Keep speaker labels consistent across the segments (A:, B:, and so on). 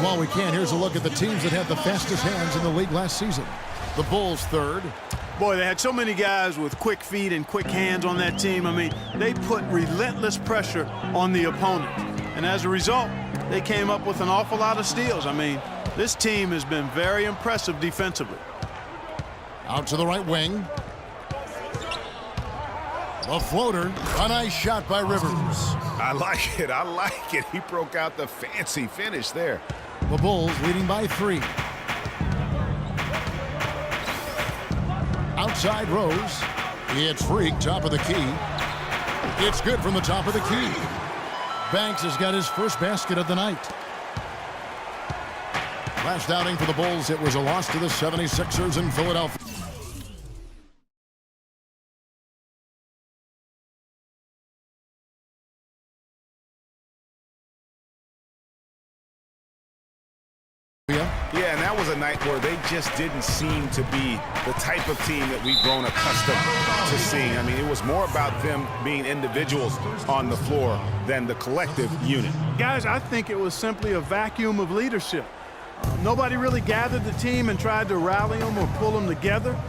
A: while we can, here's a look at the teams that had the fastest hands in the league last season. The Bulls third.
B: Boy, they had so many guys with quick feet and quick hands on that team. I mean, they put relentless pressure on the opponent. And as a result, they came up with an awful lot of steals. I mean, this team has been very impressive defensively.
A: Out to the right wing. The floater. A nice shot by Rivers.
C: I like it. I like it. He broke out the fancy finish there.
A: The Bulls leading by 3. Outside Rose. It's Freak, top of the key. It's good from the top of the key. Banks has got his first basket of the night. Last outing for the Bulls, it was a loss to the 76ers in Philadelphia.
C: Yeah, and that was a night where they just didn't seem to be the type of team that we've grown accustomed to seeing. I mean, it was more about them being individuals on the floor than the collective unit.
B: Guys, I think it was simply a vacuum of leadership. Nobody really gathered the team and tried to rally them or pull them together.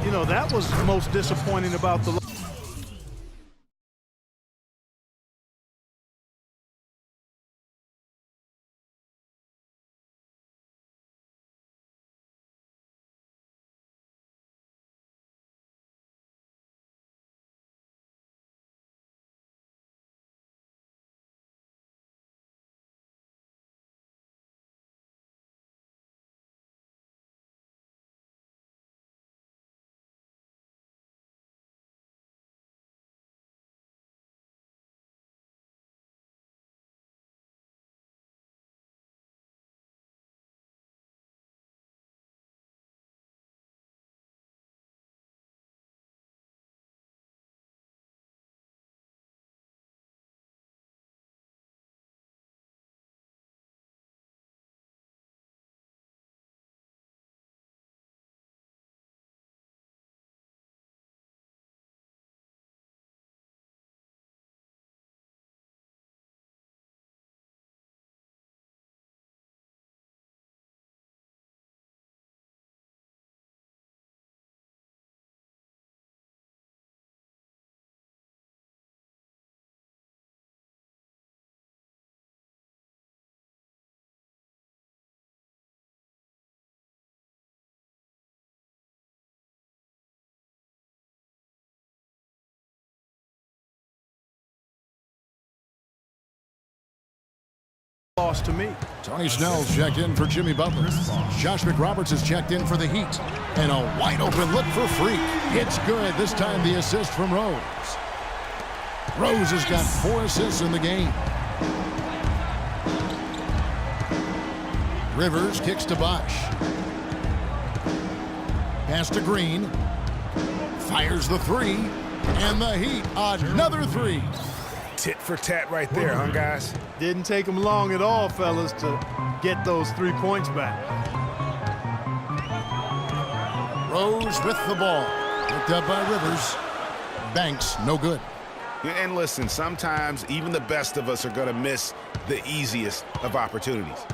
B: You know, that was most disappointing about the loss to me.
A: Tony Snell's checked in for Jimmy Butler. Josh McRoberts has checked in for the Heat. And a wide open look for Freak. It's good. This time the assist from Rose. Rose has got 4 assists in the game. Rivers kicks to Bosh. Pass to Green. Fires the 3. And the Heat, another 3.
C: Tit for tat right there, huh, guys?
B: Didn't take them long at all, fellas, to get those 3 points back.
A: Rose with the ball. Picked up by Rivers. Banks, no good.
C: And listen, sometimes even the best of us are going to miss the easiest of opportunities.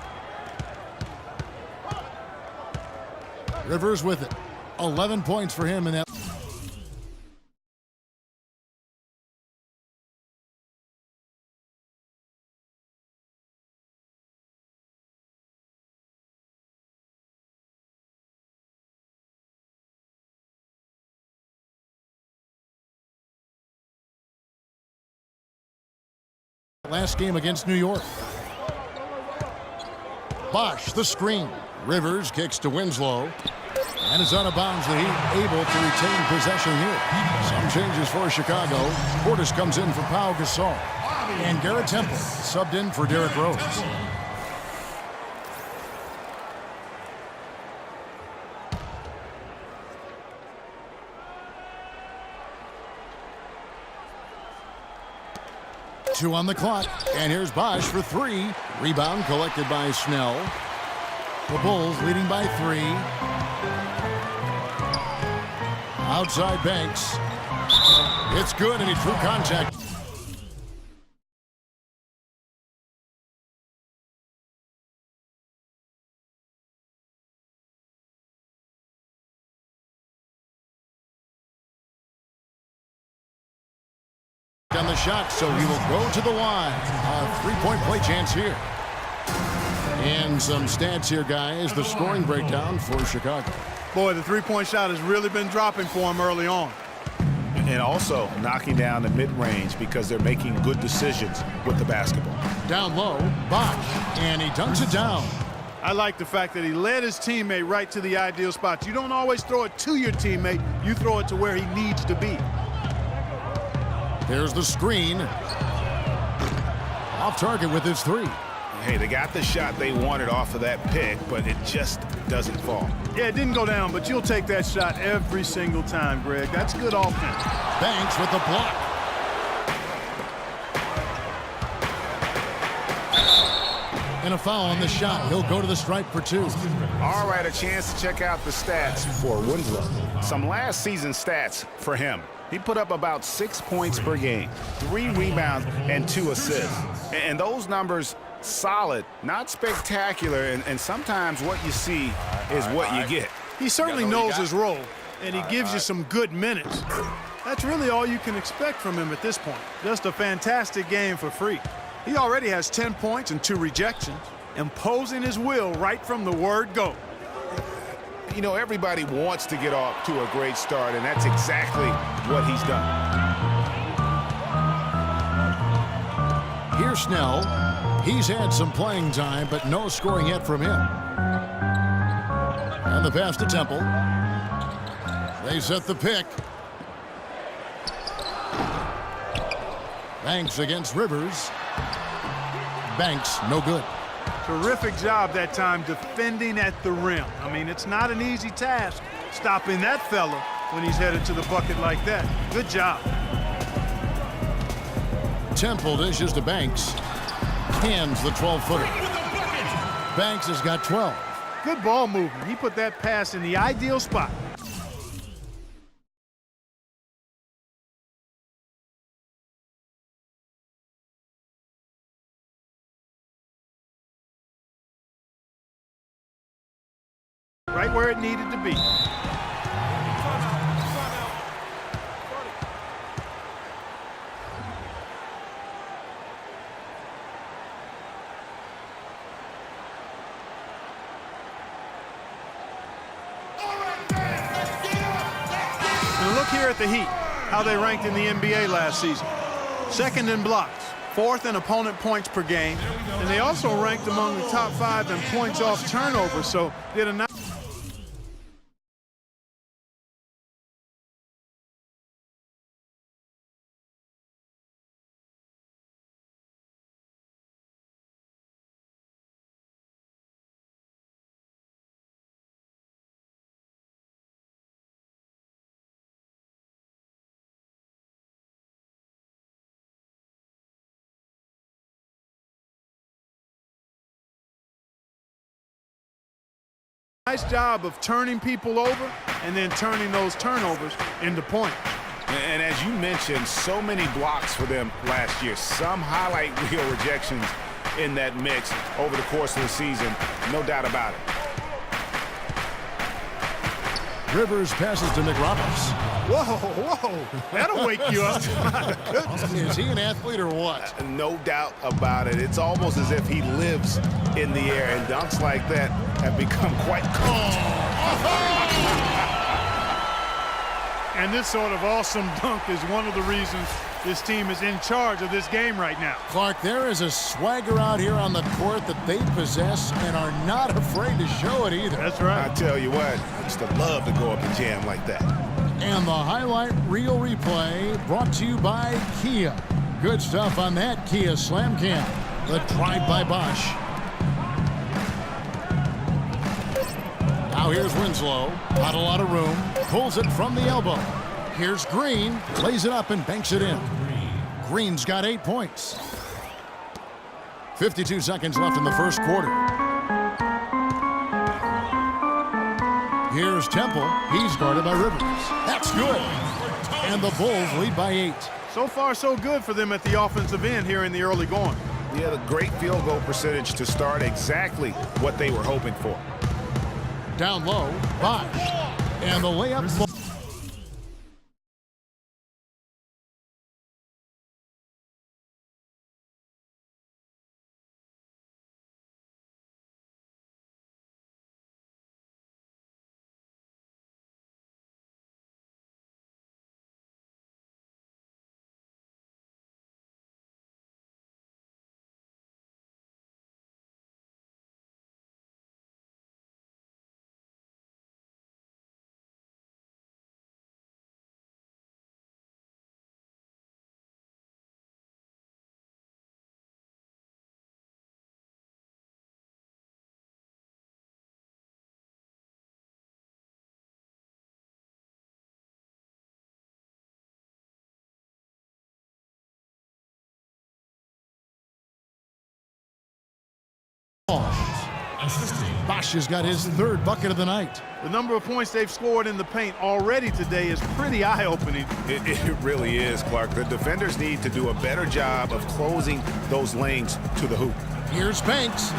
A: Rivers with it. 11 points for him in that. Last game against New York. Bosh, the screen. Rivers kicks to Winslow. And is out of bounds. The Heat able to retain possession here. Some changes for Chicago. Portis comes in for Pau Gasol. And Garrett Temple subbed in for Derrick Rose. Two on the clock, and here's Bosh for 3. Rebound collected by Snell. The Bulls leading by 3. Outside Banks. It's good, and he drew contact. on the shot, so he will go to the line. A three-point play chance here. And some stats here, guys. The scoring breakdown for Chicago.
B: Boy, the three-point shot has really been dropping for him early on.
C: And also knocking down the mid-range because they're making good decisions with the basketball.
A: Down low, Bosh, and he dunks it down.
B: I like the fact that he led his teammate right to the ideal spot. You don't always throw it to your teammate. You throw it to where he needs to be.
A: There's the screen. Off target with his three.
C: Hey, they got the shot they wanted off of that pick, but it just doesn't fall.
B: Yeah, it didn't go down, but you'll take that shot every single time, Greg. That's good offense.
A: Banks with the block. And a foul on the shot. He'll go to the stripe for two.
C: All right, a chance to check out the stats for Winslow. Some last season stats for him. He put up about 6 points per game, 3 rebounds, and 2 assists. And those numbers, solid, not spectacular, and sometimes what you see is what you get.
B: He certainly knows his role, and he gives you some good minutes. That's really all you can expect from him at this point. Just a fantastic game for free. He already has 10 points and 2 rejections, imposing his will right from the word go.
C: You know, everybody wants to get off to a great start, and that's exactly what he's done.
A: Here's Snell. He's had some playing time, but no scoring yet from him. And the pass to Temple. They set the pick. Banks against Rivers. Banks, no good.
B: Terrific job that time defending at the rim. I mean, it's not an easy task stopping that fella when he's headed to the bucket like that. Good job.
A: Temple dishes to Banks. Hands the 12-footer. Banks has got 12.
B: Good ball movement. He put that pass in the ideal spot. Right where it needed to be. And look here at the Heat, how they ranked in the NBA last season. Second in blocks, 4th in opponent points per game, and they also ranked among the top 5 in points off turnover, so did a nice job of turning people over and then turning those turnovers into points.
C: And as you mentioned, so many blocks for them last year. Some highlight reel rejections in that mix over the course of the season. No doubt about it.
A: Rivers passes to McRoberts.
B: Whoa. That'll wake you up.
A: Is he an athlete or what?
C: No doubt about it. It's almost as if he lives in the air, and dunks like that have become quite common.
B: And this sort of awesome dunk is one of the reasons this team is in charge of this game right now.
A: Clark, there is a swagger out here on the court that they possess and are not afraid to show it either.
B: That's right.
C: I tell you what, I used to love to go up and jam like that.
A: And the highlight reel replay brought to you by Kia. Good stuff on that Kia Slam Cam. The drive by Bosh. Now here's Winslow. Not a lot of room. Pulls it from the elbow. Here's Green. Lays it up and banks it in. Green's got 8 points. 52 seconds left in the first quarter. Here's Temple. He's guarded by Rivers. That's good. And the Bulls lead by 8.
B: So far, so good for them at the offensive end here in the early going.
C: Yeah, the great field goal percentage to start exactly what they were hoping for.
A: Down low, Bosh. And the layup. Bosch has got his third bucket of the night.
B: The number of points they've scored in the paint already today is pretty eye-opening.
C: It really is, Clark. The defenders need to do a better job of closing those lanes to the hoop.
A: Here's Banks.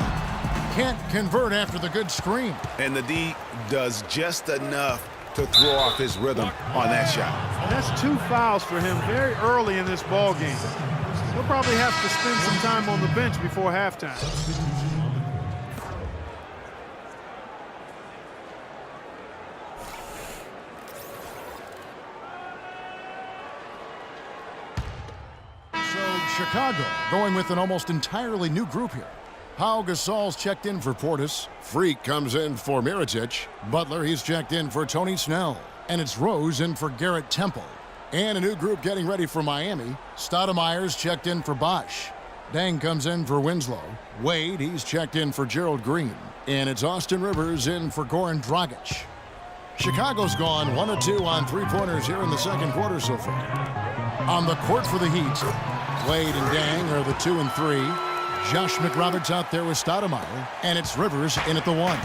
A: Can't convert after the good screen.
C: And the D does just enough to throw off his rhythm on that shot.
B: And that's 2 fouls for him very early in this ball game. He'll probably have to spend some time on the bench before halftime.
A: So Chicago going with an almost entirely new group here. Pau Gasol's checked in for Portis. Freak comes in for Mirotic. Butler, he's checked in for Tony Snell. And it's Rose in for Garrett Temple. And a new group getting ready for Miami. Stoudemire's checked in for Bosch. Dang comes in for Winslow. Wade, he's checked in for Gerald Green. And it's Austin Rivers in for Goran Dragic. Chicago's gone 1 of 2 on three-pointers here in the second quarter so far. On the court for the Heat, Wade and Dang are the 2 and 3. Josh McRoberts out there with Stoudemire, and it's Rivers in at the 1.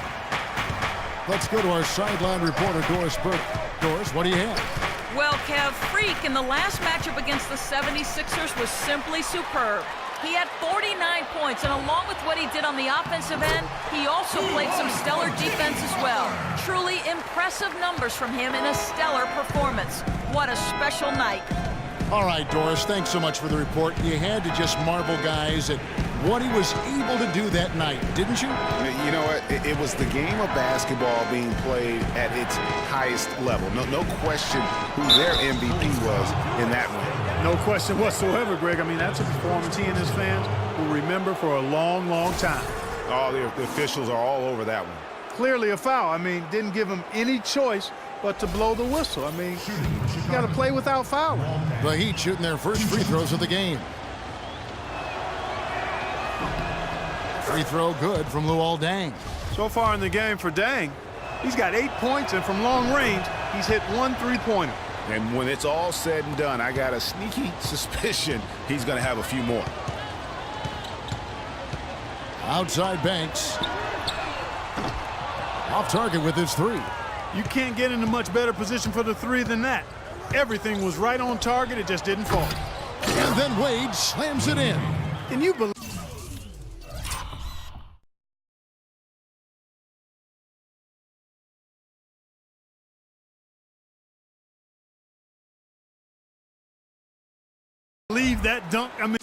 A: Let's go to our sideline reporter, Doris Burke. Doris, what do you have?
D: Well, Kev, Freak in the last matchup against the 76ers was simply superb. He had 49 points, and along with what he did on the offensive end, he also played some stellar defense as well. Truly impressive numbers from him in a stellar performance. What a special night.
A: All right, Doris, thanks so much for the report. You had to just marvel, guys, at what he was able to do that night, didn't you?
C: You know what? It was the game of basketball being played at its highest level. No question who their MVP was in that one.
B: No question whatsoever, Greg. I mean, that's a performance he and his fans will remember for a long, long time.
C: Oh, the officials are all over that one.
B: Clearly a foul. I mean, didn't give him any choice but to blow the whistle. I mean, you got to play without fouling.
A: The Heat shooting their first free throws of the game. Free throw good from Luol Deng.
B: So far in the game for Dang, he's got 8 points, and from long range, he's hit 1 3-pointer.
C: And when it's all said and done, I got a sneaky suspicion he's going to have a few more.
A: Outside Banks. Off target with his 3.
B: You can't get in a much better position for the 3 than that. Everything was right on target. It just didn't fall.
A: And then Wade slams it in.
B: Can you believe? Leave that dunk. I mean.